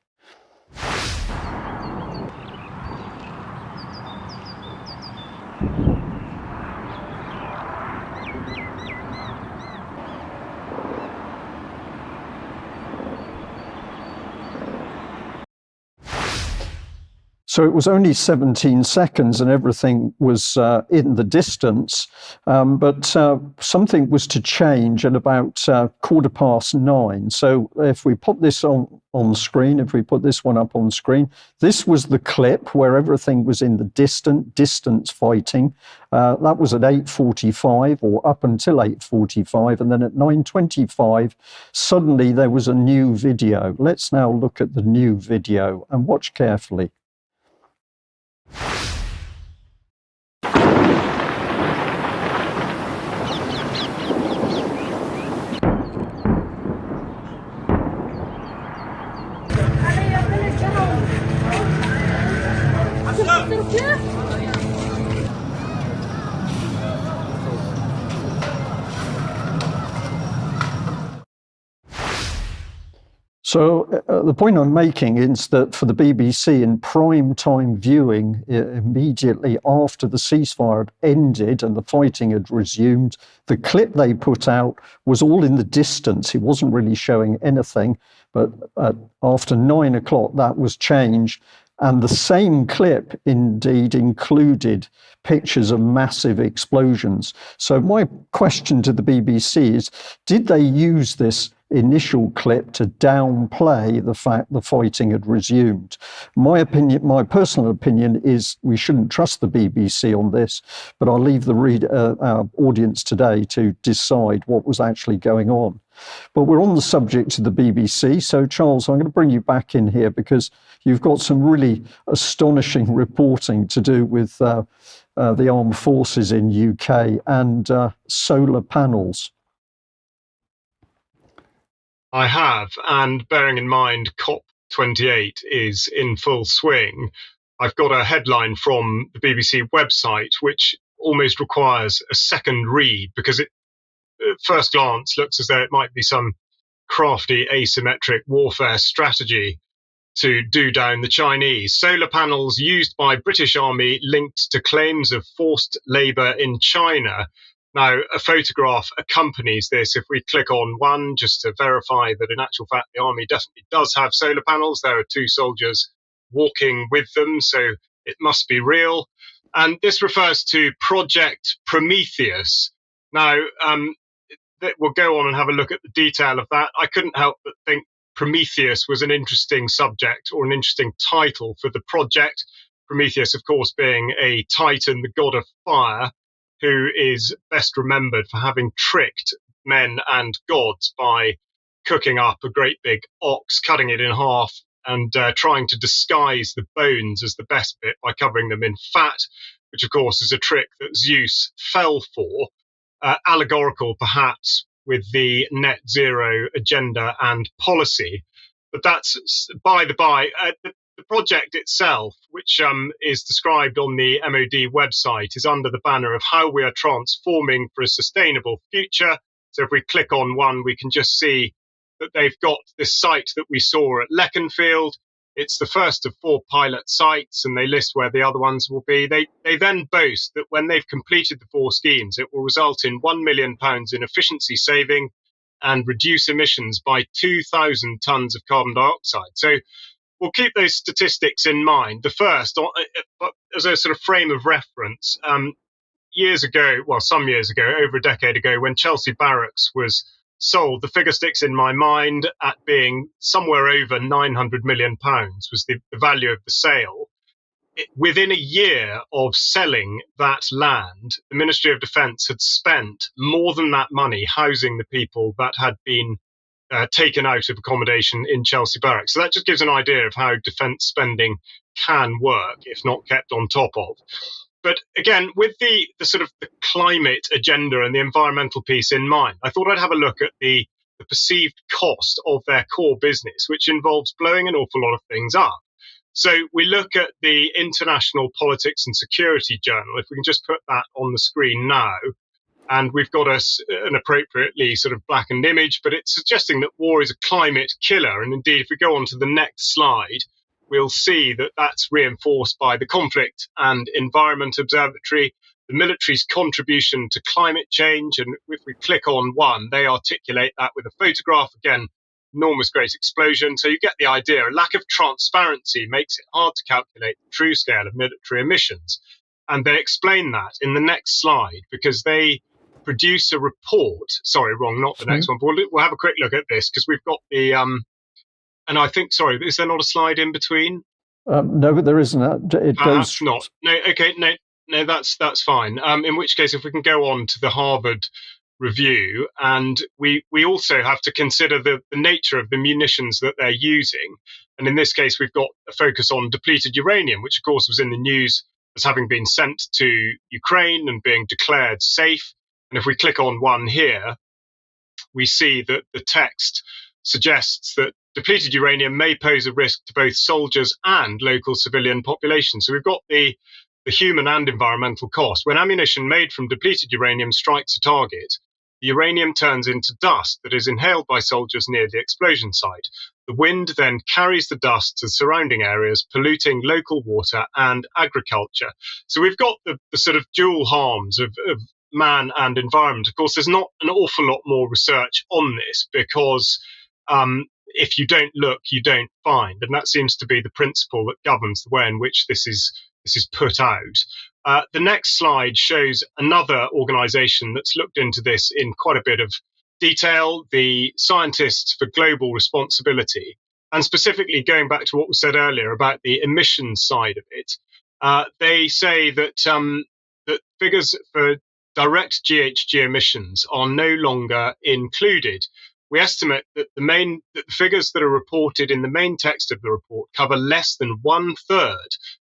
So it was only 17 seconds and everything was in the distance, but something was to change at about 9:15. So if we put this on screen, if we put this one up on screen, this was the clip where everything was in the distance fighting. That was at 8:45 or up until 8:45. And then at 9:25, suddenly there was a new video. Let's now look at the new video and watch carefully. So the point I'm making is that for the BBC in prime time viewing, immediately after the ceasefire had ended and the fighting had resumed, the clip they put out was all in the distance. It wasn't really showing anything, but after 9 o'clock, that was changed. And the same clip indeed included pictures of massive explosions. So my question to the BBC is, did they use this initial clip to downplay the fact the fighting had resumed? My opinion, my personal opinion, is we shouldn't trust the BBC on this, but I'll leave our audience today to decide what was actually going on. But we're on the subject of the BBC. So Charles, I'm going to bring you back in here because you've got some really astonishing reporting to do with the armed forces in UK and solar panels. I have, and bearing in mind COP28 is in full swing, I've got a headline from the BBC website, which almost requires a second read because it, at first glance, looks as though it might be some crafty asymmetric warfare strategy to do down the Chinese. Solar panels used by British Army linked to claims of forced labour in China. Now, a photograph accompanies this. If we click on one, just to verify that in actual fact the army definitely does have solar panels, there are two soldiers walking with them, so it must be real. And this refers to Project Prometheus. Now, we'll go on and have a look at the detail of that. I couldn't help but think Prometheus was an interesting subject or an interesting title for the project. Prometheus, of course, being a titan, the god of fire, who is best remembered for having tricked men and gods by cooking up a great big ox, cutting it in half, and trying to disguise the bones as the best bit by covering them in fat, which, of course, is a trick that Zeus fell for, allegorical perhaps with the net zero agenda and policy. But that's by the by. The project itself, which is described on the MOD website, is under the banner of how we are transforming for a sustainable future. So if we click on one, we can just see that they've got this site that we saw at Leconfield. It's the first of 4 pilot sites, and they list where the other ones will be. They then boast that when they've completed the 4 schemes, it will result in £1 million in efficiency saving and reduce emissions by 2,000 tonnes of carbon dioxide. So we'll keep those statistics in mind. The first, as a sort of frame of reference, years ago, well, some years ago, over a decade ago, when Chelsea Barracks was sold, the figure sticks in my mind at being somewhere over £900 million was the value of the sale. Within a year of selling that land, the Ministry of Defence had spent more than that money housing the people that had been taken out of accommodation in Chelsea Barracks. So that just gives an idea of how defence spending can work if not kept on top of. But again, with the sort of the climate agenda and the environmental piece in mind, I thought I'd have a look at the perceived cost of their core business, which involves blowing an awful lot of things up. So we look at the International Politics and Security Journal, if we can just put that on the screen now. And we've got an appropriately sort of blackened image, but it's suggesting that war is a climate killer. And indeed, if we go on to the next slide, we'll see that that's reinforced by the Conflict and Environment Observatory, the military's contribution to climate change. And if we click on one, they articulate that with a photograph. Again, enormous great explosion. So you get the idea. A lack of transparency makes it hard to calculate the true scale of military emissions. And they explain that in the next slide because they produce a report. Sorry, wrong, not the next one. But we'll have a quick look at this because we've got the... and I think, sorry, is there not a slide in between? No, but there isn't. It goes not. No, okay, no, that's fine. In which case, if we can go on to the Harvard review, and we also have to consider the nature of the munitions that they're using. And in this case, we've got a focus on depleted uranium, which of course was in the news as having been sent to Ukraine and being declared safe. And if we click on one here, we see that the text suggests that depleted uranium may pose a risk to both soldiers and local civilian populations. So we've got the human and environmental cost. When ammunition made from depleted uranium strikes a target, the uranium turns into dust that is inhaled by soldiers near the explosion site. The wind then carries the dust to surrounding areas, polluting local water and agriculture. So we've got the sort of dual harms of man and environment. Of course, there's not an awful lot more research on this because if you don't look, you don't find. And that seems to be the principle that governs the way in which this is put out. The next slide shows another organisation that's looked into this in quite a bit of detail, the Scientists for Global Responsibility. And specifically going back to what was said earlier about the emissions side of it, they say that that figures for direct GHG emissions are no longer included. We estimate that the figures that are reported in the main text of the report cover less than 1/3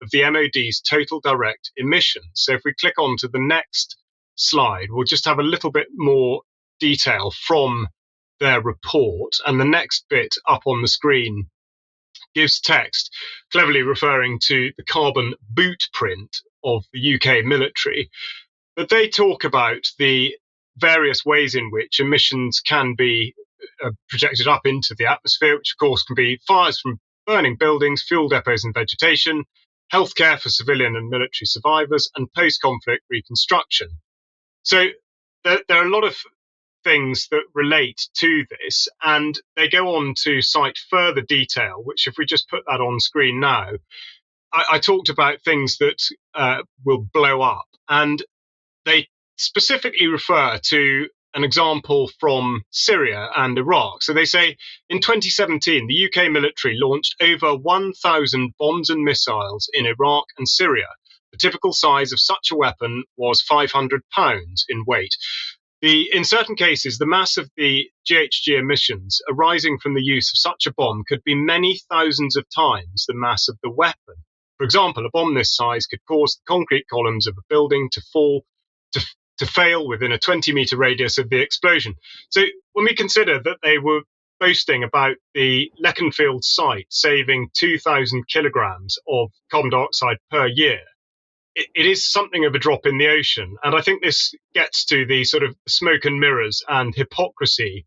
of the MOD's total direct emissions. So if we click on to the next slide, we'll just have a little bit more detail from their report. And the next bit up on the screen gives text, cleverly referring to the carbon bootprint of the UK military. But they talk about the various ways in which emissions can be projected up into the atmosphere, which of course can be fires from burning buildings, fuel depots and vegetation, healthcare for civilian and military survivors, and post-conflict reconstruction. So there are a lot of things that relate to this, and they go on to cite further detail, which if we just put that on screen now, I talked about things that will blow up, and they specifically refer to an example from Syria and Iraq. So they say in 2017, the UK military launched over 1,000 bombs and missiles in Iraq and Syria. The typical size of such a weapon was 500 pounds in weight. In certain cases, the mass of the GHG emissions arising from the use of such a bomb could be many thousands of times the mass of the weapon. For example, a bomb this size could cause the concrete columns of a building to fall, to fail within a 20-metre radius of the explosion. So when we consider that they were boasting about the Leconfield site saving 2,000 kilograms of carbon dioxide per year, it is something of a drop in the ocean. And I think this gets to the sort of smoke and mirrors and hypocrisy,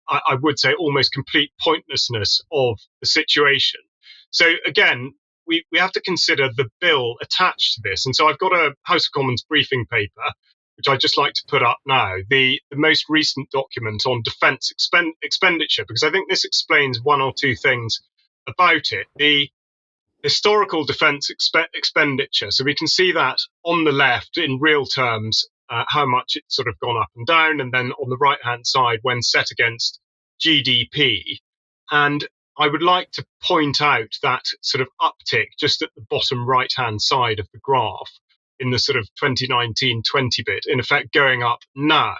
I would say almost complete pointlessness of the situation. So again, we have to consider the bill attached to this. And so I've got a House of Commons briefing paper, which I'd just like to put up now, the most recent document on defence expenditure, because I think this explains one or two things about it. The historical defence expenditure, so we can see that on the left in real terms, how much it's sort of gone up and down, and then on the right-hand side when set against GDP. And I would like to point out that sort of uptick just at the bottom right-hand side of the graph, in the sort of 2019-20 bit, in effect going up now.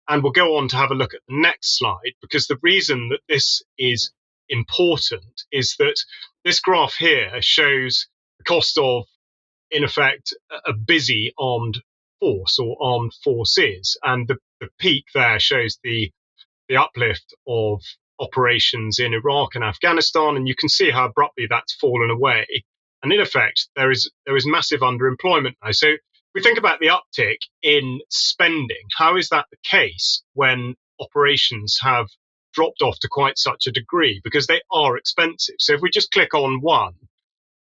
And we'll go on to have a look at the next slide, because the reason that this is important is that this graph here shows the cost of, in effect, a busy armed force or armed forces. And the peak there shows the uplift of operations in Iraq and Afghanistan, and you can see how abruptly that's fallen away. And in effect, there is massive underemployment now. So we think about the uptick in spending. How is that the case when operations have dropped off to quite such a degree? Because they are expensive. So if we just click on one,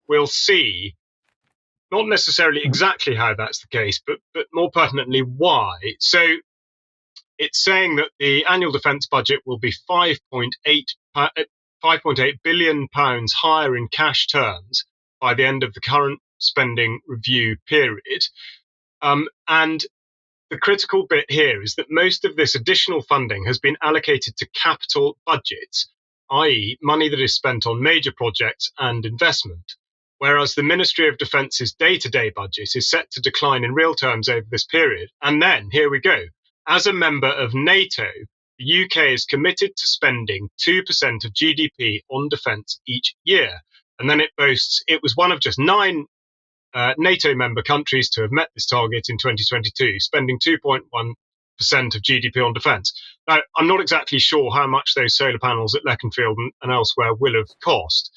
we'll see not necessarily exactly how that's the case, but more pertinently, why. So it's saying that the annual defence budget will be £5.8 billion higher in cash terms by the end of the current spending review period. And the critical bit here is that most of this additional funding has been allocated to capital budgets, i.e. money that is spent on major projects and investment, whereas the Ministry of Defence's day-to-day budget is set to decline in real terms over this period. And then, here we go, as a member of NATO, the UK is committed to spending 2% of GDP on defence each year. And then it boasts it was one of just 9 NATO member countries to have met this target in 2022, spending 2.1% of GDP on defence. Now, I'm not exactly sure how much those solar panels at Leconfield and elsewhere will have cost,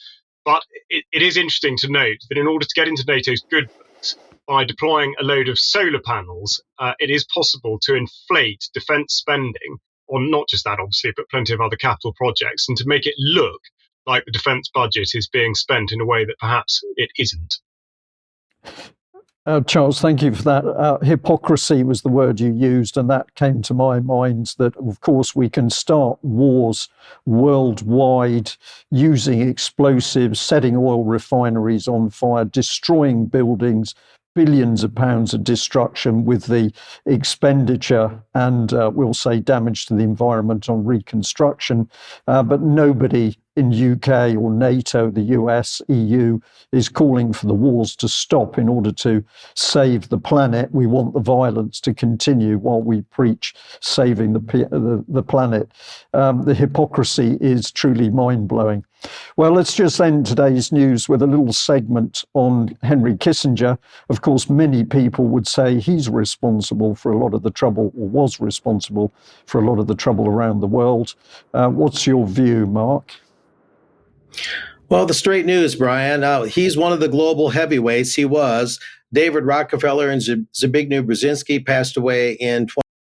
but it is interesting to note that in order to get into NATO's good books, by deploying a load of solar panels, it is possible to inflate defence spending on not just that, obviously, but plenty of other capital projects, and to make it look like the defence budget is being spent in a way that perhaps it isn't. Charles, thank you for that. Hypocrisy was the word you used, and that came to my mind that, of course, we can start wars worldwide using explosives, setting oil refineries on fire, destroying buildings, billions of pounds of destruction with the expenditure and, we'll say, damage to the environment on reconstruction. But nobody in UK or NATO, the US, EU, is calling for the wars to stop in order to save the planet. We want the violence to continue while we preach saving the planet. The hypocrisy is truly mind-blowing. Well, let's just end today's news with a little segment on Henry Kissinger. Of course, many people would say he's responsible for a lot of the trouble, or was responsible for a lot of the trouble around the world. What's your view, Mark? Well, the straight news, Brian. He's one of the global heavyweights. He was. David Rockefeller and Zbigniew Brzezinski passed away in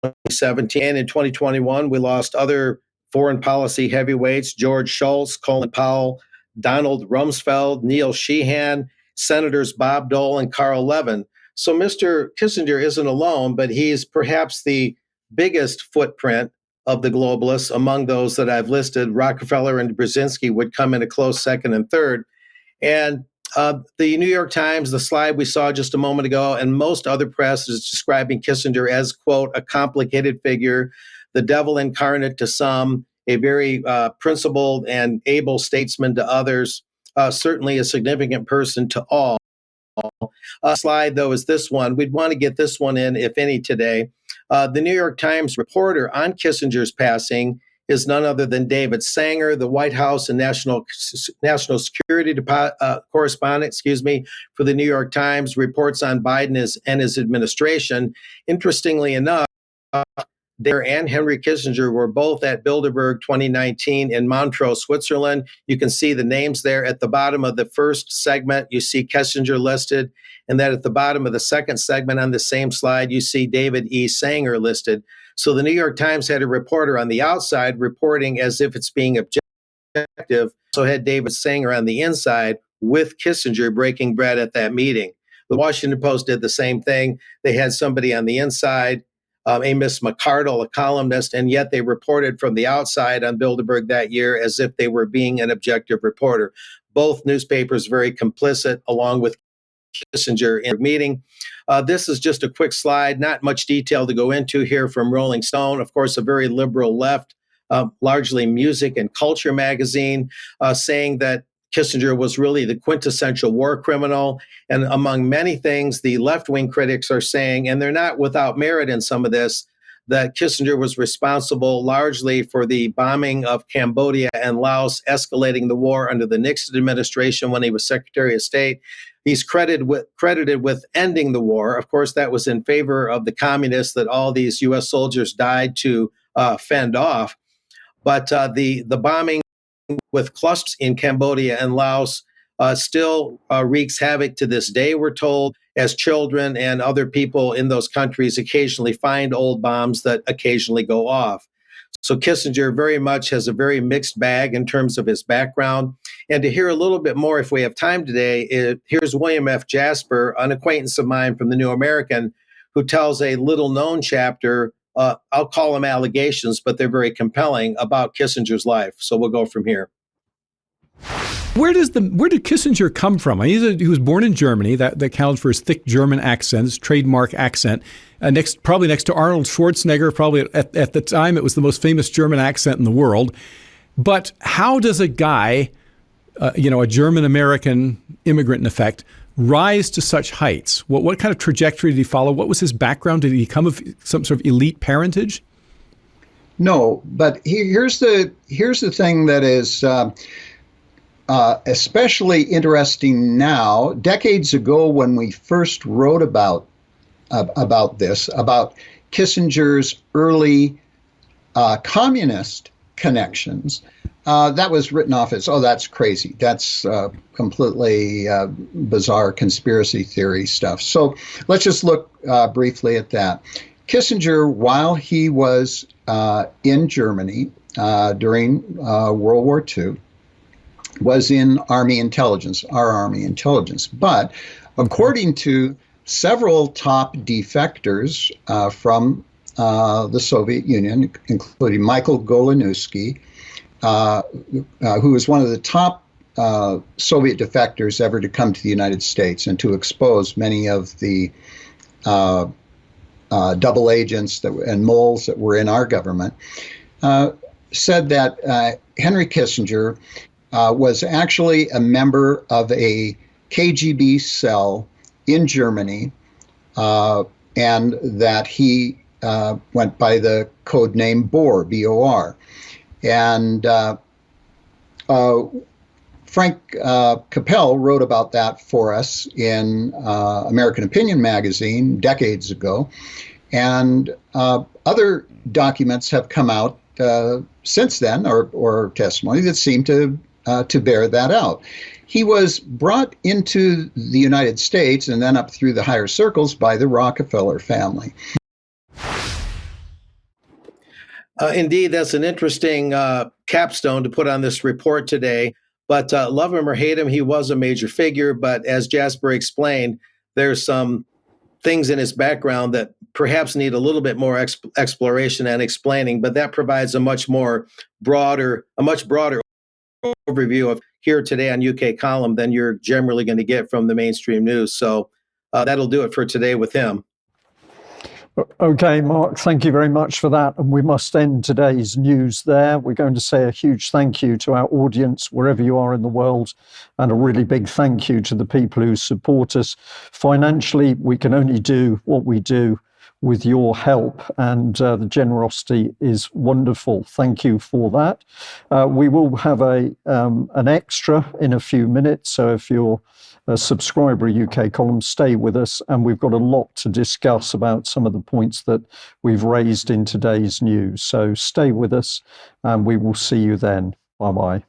2017. And in 2021, we lost other foreign policy heavyweights: George Shultz, Colin Powell, Donald Rumsfeld, Neil Sheehan, Senators Bob Dole and Carl Levin. So Mr. Kissinger isn't alone, but he's perhaps the biggest footprint of the globalists among those that I've listed. Rockefeller and Brzezinski would come in a close second and third. And the New York Times, the slide we saw just a moment ago, and most other press is describing Kissinger as, quote, a complicated figure, the devil incarnate to some, a very principled and able statesman to others, certainly a significant person to all. Slide, though, is this one. We'd want to get this one in, if any, today. The New York Times reporter on Kissinger's passing is none other than David Sanger, the White House and National Security correspondent, for the New York Times, reports on Biden and his administration. Interestingly enough, Dare and Henry Kissinger were both at Bilderberg 2019 in Montreux, Switzerland. You can see the names there. At the bottom of the first segment, you see Kissinger listed. And then at the bottom of the second segment on the same slide, you see David E. Sanger listed. So the New York Times had a reporter on the outside reporting as if it's being objective. So had David Sanger on the inside with Kissinger breaking bread at that meeting. The Washington Post did the same thing. They had somebody on the inside, Amos McCardle, a columnist, and yet they reported from the outside on Bilderberg that year as if they were being an objective reporter. Both newspapers very complicit, along with Kissinger in the meeting. This is just a quick slide, not much detail to go into here from Rolling Stone. Of course, a very liberal left, largely music and culture magazine, saying that Kissinger was really the quintessential war criminal. And among many things, the left-wing critics are saying, and they're not without merit in some of this, that Kissinger was responsible largely for the bombing of Cambodia and Laos, escalating the war under the Nixon administration when he was Secretary of State. He's credited with ending the war. Of course, that was in favor of the communists that all these U.S. soldiers died to fend off. But the bombing with clusters in Cambodia and Laos still wreaks havoc to this day, we're told, as children and other people in those countries occasionally find old bombs that occasionally go off. So Kissinger very much has a very mixed bag in terms of his background. And to hear a little bit more, if we have time today, here's William F. Jasper, an acquaintance of mine from the New American, who tells a little-known chapter, I'll call them allegations, but they're very compelling, about Kissinger's life. So we'll go from here. Where did Kissinger come from? He was born in Germany. That counts for his thick German accent, his trademark accent. Probably next to Arnold Schwarzenegger. Probably at the time, it was the most famous German accent in the world. But how does a guy, a German-American immigrant in effect, rise to such heights? What kind of trajectory did he follow? What was his background? Did he come of some sort of elite parentage? No, but here's the thing that is especially interesting now. Decades ago, when we first wrote about Kissinger's early communist connections, that was written off as, that's crazy. That's completely bizarre conspiracy theory stuff. So let's just look briefly at that. Kissinger, while he was in Germany during World War II, was in Army intelligence, our Army intelligence. But according to several top defectors from the Soviet Union, including Michael Goleniewski, who was one of the top Soviet defectors ever to come to the United States and to expose many of the double agents and moles that were in our government, said that Henry Kissinger was actually a member of a KGB cell in Germany, and that he went by the code name Bohr, B-O-R. And Frank Capel wrote about that for us in American Opinion magazine decades ago. And other documents have come out since then, or testimony that seem to to bear that out. He was brought into the United States and then up through the higher circles by the Rockefeller family. Indeed, that's an interesting capstone to put on this report today. But love him or hate him, he was a major figure. But as Jasper explained, there's some things in his background that perhaps need a little bit more exploration and explaining. But that provides a much broader overview of Here Today on UK Column than you're generally going to get from the mainstream news. So that'll do it for today with him. Okay, Mark, thank you very much for that. And we must end today's news there. We're going to say a huge thank you to our audience, wherever you are in the world, and a really big thank you to the people who support us. Financially, we can only do what we do with your help, and the generosity is wonderful. Thank you for that. We will have an extra in a few minutes, so if you're a subscriber of UK Column, stay with us, and we've got a lot to discuss about some of the points that we've raised in today's news. So stay with us, and we will see you then. Bye-bye.